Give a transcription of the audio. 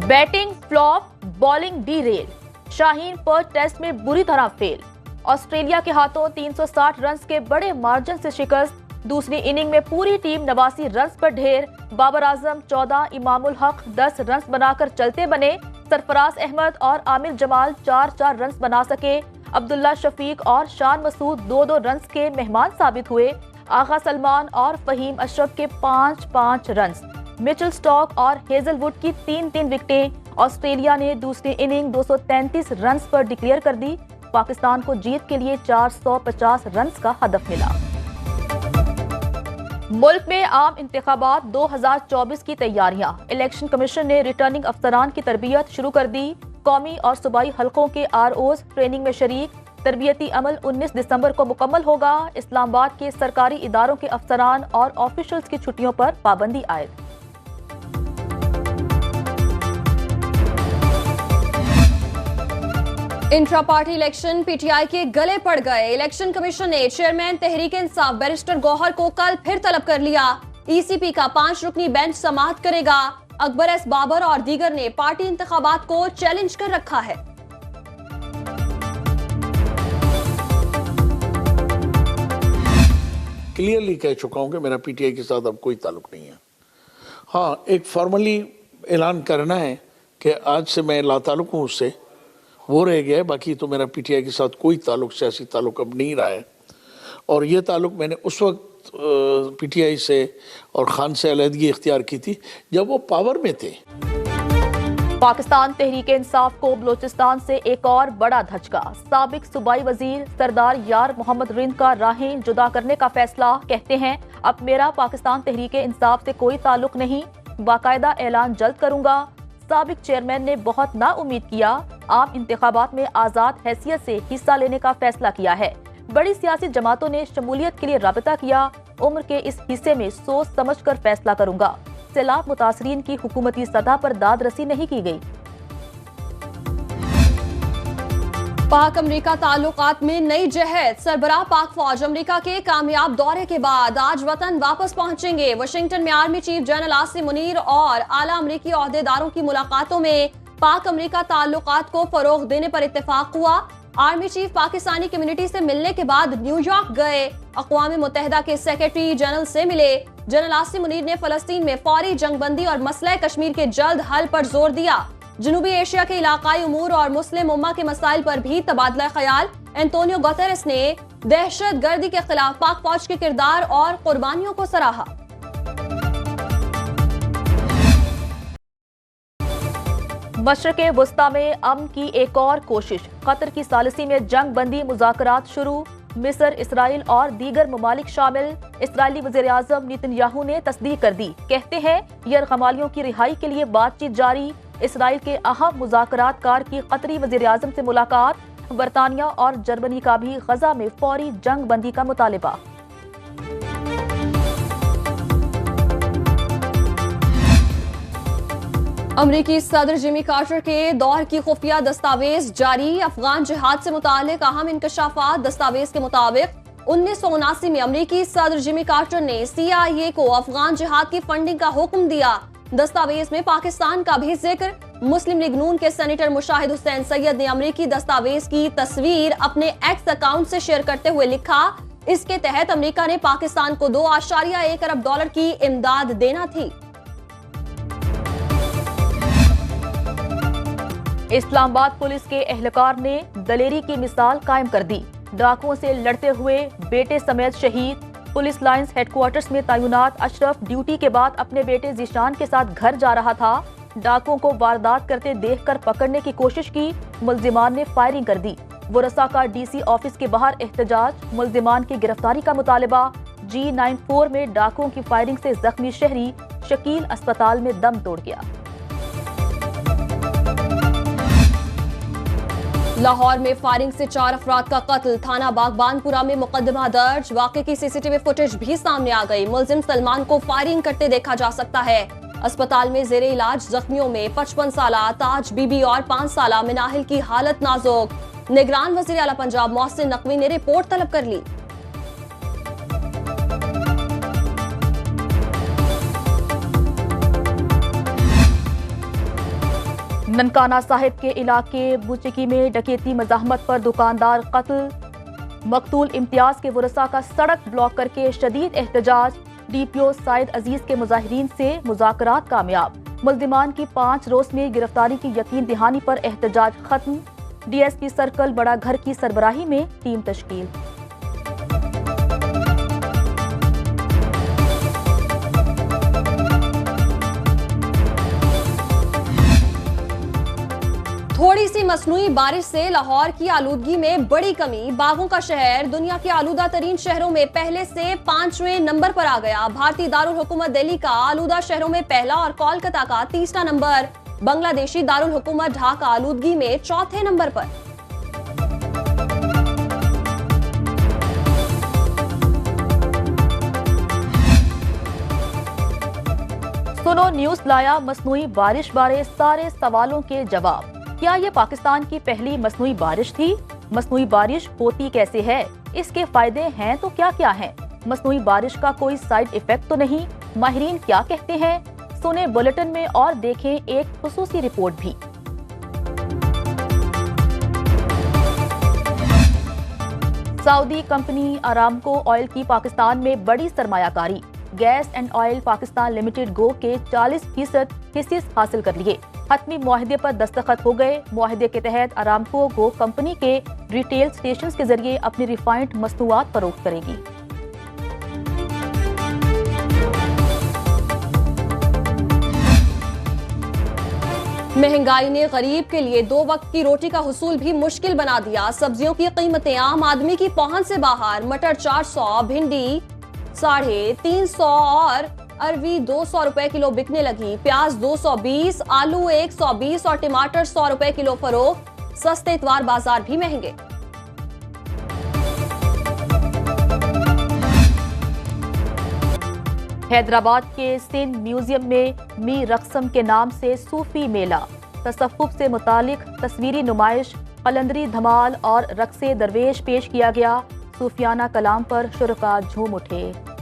Batting flop, bowling derail, Shaheen Perth test में बुरी तरह फेल। ऑस्ट्रेलिया के हाथों 360 रन्स के बड़े मार्जिन से शिकस्त। दूसरी इनिंग में पूरी टीम 89 रन्स पर ढेर। बाबर आजम 14, इमामुल हक 10 रन्स बनाकर चलते बने। सरफराज अहमद और आमिर जमाल 4-4 रन्स बना सके। अब्दुल्ला शफीक और शान मसूद 2-2 रन्स के मेहमान साबित हुए। आगा सलमान और फहीम अशरफ के 5-5 रन्स। मिचेल स्टॉक और हेजलवुड की 3-3 विकेटें। ऑस्ट्रेलिया ने दूसरी इनिंग 233 रन्स पर डिक्लेयर कर दी। पाकिस्तान को जीत के लिए 450 रन्स का हदफ मिला। मुल्क में आम इंतखाबात 2024 की तैयारियां। इलेक्शन कमीशन ने रिटर्निंग अफसरान की तरबियत शुरू कर दी। कौमी और सूबाई हलकों के आरओज ट्रेनिंग में शरीक। तरबियती अमल 19 दिसंबर को मुकम्मल होगा। इस्लामाबाद के सरकारी इदारों के अफसरान और ऑफिशियल्स की छुट्टियों पर पाबंदी आयद। इंट्रा पार्टी इलेक्शन पीटीआई के गले पड़ गए। इलेक्शन कमीशन ने चेयरमैन तहरीक इंसाफ बैरिस्टर गौहर को कल फिर तलब कर लिया। ईसीपी का 5 रुकनी बेंच समाअत करेगा। अकबर एस बाबर और दीगर ने पार्टी इंतखाबात को चैलेंज कर रखा है। क्लियरली कह चुका हूं कि मेरा पीटीआई के साथ अब कोई ताल्लुक नहीं है। हाँ, एक फॉर्मली ऐलान करना है कि आज से मैं लाताल्लुक हूँ उससे, वो रह गया है। बाकी तो मेरा पीटीआई के साथ कोई ताल्लुक, सियासी ताल्लुक अब नहीं रहा है। और ये ताल्लुक मैंने उस वक्त पीटीआई से और खान से अलहदगी इख्तियार की थी जब वो पावर में थे। पाकिस्तान तहरीक इंसाफ को बलोचिस्तान से एक और बड़ा धचका। साबिक सूबाई वजीर सरदार यार मोहम्मद रिंद का राहें जुदा करने का फैसला। कहते हैं अब मेरा पाकिस्तान तहरीक इंसाफ से कोई ताल्लुक नहीं, बाकायदा ऐलान जल्द करूंगा। साबिक चेयरमैन ने बहुत नाउम्मीद किया। आम इंतखाबात में आजाद हैसियत से हिस्सा लेने का फैसला किया है। बड़ी सियासी जमातों ने शमूलियत के लिए राबता किया। उम्र के इस हिस्से में सोच समझ कर फैसला करूंगा। सैलाब मुतासरीन की हुकूमती सतह पर दाद रसी नहीं की गई। पाक अमरीका ताल्लुकात में नई जहद। सरबराह पाक फौज अमरीका के कामयाब दौरे के बाद आज वतन वापस पहुंचेंगे। वाशिंगटन में army chief general Asim Munir और आला अमरीकी ओहदेदारों की मुलाकातों में पाक अमरीका ताल्लुकात को फरोग देने पर इत्तेफाक हुआ। आर्मी चीफ पाकिस्तानी कम्युनिटी से मिलने के बाद न्यूयॉर्क गए। अक़वाम मुत्तहिदा के सेक्रेटरी जनरल से मिले। जनरल आसिम मुनीर ने फलस्तीन में फौरी जंगबंदी और मसला कश्मीर के जल्द हल पर जोर दिया। जनूबी एशिया के इलाकाई उमूर और मुस्लिम उम्मा के मसाइल पर भी तबादला ख्याल। एंटोनियो गुतेरेस ने दहशत गर्दी के खिलाफ पाक फौज के किरदार और कुर्बानियों को सराहा। मशरक़े वुस्ता में अमन की एक और कोशिश। कतर की सालिसी में जंग बंदी मुज़ाकरात शुरू। मिस्र, इसराइल और दीगर ममालिक शामिल। इस्राइली वज़ीर-ए-आज़म नेतन्याहू ने तस्दीक कर दी। कहते हैं यरगमालियों की रिहाई के लिए बातचीत जारी। इसराइल के अहम मुज़ाकरातकार की कतरी वज़ीर-ए-आज़म से मुलाकात। बरतानिया और जर्मनी का भी गजा में फौरी जंग बंदी का मुतालिबा। अमरीकी सदर जिमी कार्टर के दौर की खुफिया दस्तावेज जारी। अफगान जिहाद से मुतालिक अहम इंकशाफात। दस्तावेज के मुताबिक 1979 में अमरीकी सदर जिमी कार्टर ने CIA को अफगान जिहाद की फंडिंग का हुक्म दिया। दस्तावेज में पाकिस्तान का भी जिक्र। मुस्लिम लीग नून के सेनेटर मुशाहिद हुसैन सैयद ने अमरीकी दस्तावेज की तस्वीर अपने एक्स अकाउंट से शेयर करते हुए लिखा, इसके तहत अमरीका ने पाकिस्तान को $2.1 अरब की इमदाद देना थी। इस्लामाबाद पुलिस के एहलकार ने दलेरी की मिसाल कायम कर दी। डाकुओं से लड़ते हुए बेटे समेत शहीद। पुलिस लाइंस हेडक्वार्टर्स में तैनात अशरफ ड्यूटी के बाद अपने बेटे जीशान के साथ घर जा रहा था। डाकुओं को वारदात करते देखकर पकड़ने की कोशिश की। मुल्जिमान ने फायरिंग कर दी। वरसा का DC ऑफिस के बाहर एहतजाज। मुल्जिमान की गिरफ्तारी का मुतालिबा। G94 में डाकुओं की फायरिंग से जख्मी शहरी शकील अस्पताल में दम तोड़ गया। लाहौर में फायरिंग से 4 अफराद का कत्ल। थाना बागबानपुरा में मुकदमा दर्ज। वाक़े की CCTV फुटेज भी सामने आ गई। मुल्जिम सलमान को फायरिंग करते देखा जा सकता है। अस्पताल में जेरे इलाज जख्मियों में 55 साला ताज बीबी और 5 साला मिनाहिल की हालत नाजुक। निगरान वज़ीर आला पंजाब मोहसिन नकवी ने रिपोर्ट तलब कर ली। ननकाना साहिब के इलाके बुचकी में डकैती मज़ाहमत पर दुकानदार कत्ल। मकतूल इम्तियाज के वरसा का सड़क ब्लॉक करके शदीद एहतजाज। डीपीओ साइद अजीज के मुजाहिरीन से मुज़ाकरात कामयाब। मुल्जिमान की 5 रोज में गिरफ्तारी की यकीन दहानी पर एहतजाज खत्म। डीएसपी सर्कल बड़ा घर की सरबराही में टीम तश्कील। थोड़ी सी मसनूई बारिश से लाहौर की आलूदगी में बड़ी कमी। बागों का शहर दुनिया के आलूदा तरीन शहरों में पहले से 5वें नंबर पर आ गया। भारतीय दारुल हुकूमत दिल्ली का आलूदा शहरों में पहला और कोलकाता का 3रा नंबर। बांग्लादेशी दारुल हुकूमत ढाका आलूदगी में 4थे नंबर पर। सुनो न्यूज लाया मसनूई बारिश बारे सारे सवालों के जवाब। क्या ये पाकिस्तान की पहली मसनूई बारिश थी? मसनूई बारिश होती कैसे है? इसके फायदे हैं तो क्या क्या हैं? मसनूई बारिश का कोई साइड इफेक्ट तो नहीं? माहिरीन क्या कहते हैं? सुने बुलेटिन में और देखें एक खुसूसी रिपोर्ट भी। सऊदी कंपनी अरामको ऑयल की पाकिस्तान में बड़ी सरमायाकारी। Gas and oil Pakistan limited गो के 40% हिस्से हासिल कर लिए। हतमी मुआहदे पर दस्तखत हो गए। मुआहदे के तहत अरामको गो कंपनी के रिटेल स्टेशंस के जरिए अपनी रिफाइंड मसनूआत फरोख्त करेगी। महंगाई ने गरीब के लिए 2 वक्त की रोटी का हुसूल भी मुश्किल बना दिया। सब्जियों की कीमतें आम आदमी की पहुंच से बाहर। मटर 400, भिंडी 350 और अरवी 200 रुपए किलो बिकने लगी। प्याज 220, आलू 120 और टमाटर 100 रुपए किलो फरोख्त। सस्ते इतवार बाजार भी महंगे। हैदराबाद के सिंध म्यूजियम में मीर रकसम के नाम से सूफी मेला। तसव्वुफ से मुतालिक तस्वीरी नुमाइश, कलंदरी धमाल और रक्से दरवेश पेश किया गया। सूफियाना कलाम पर शुरका झूम उठे।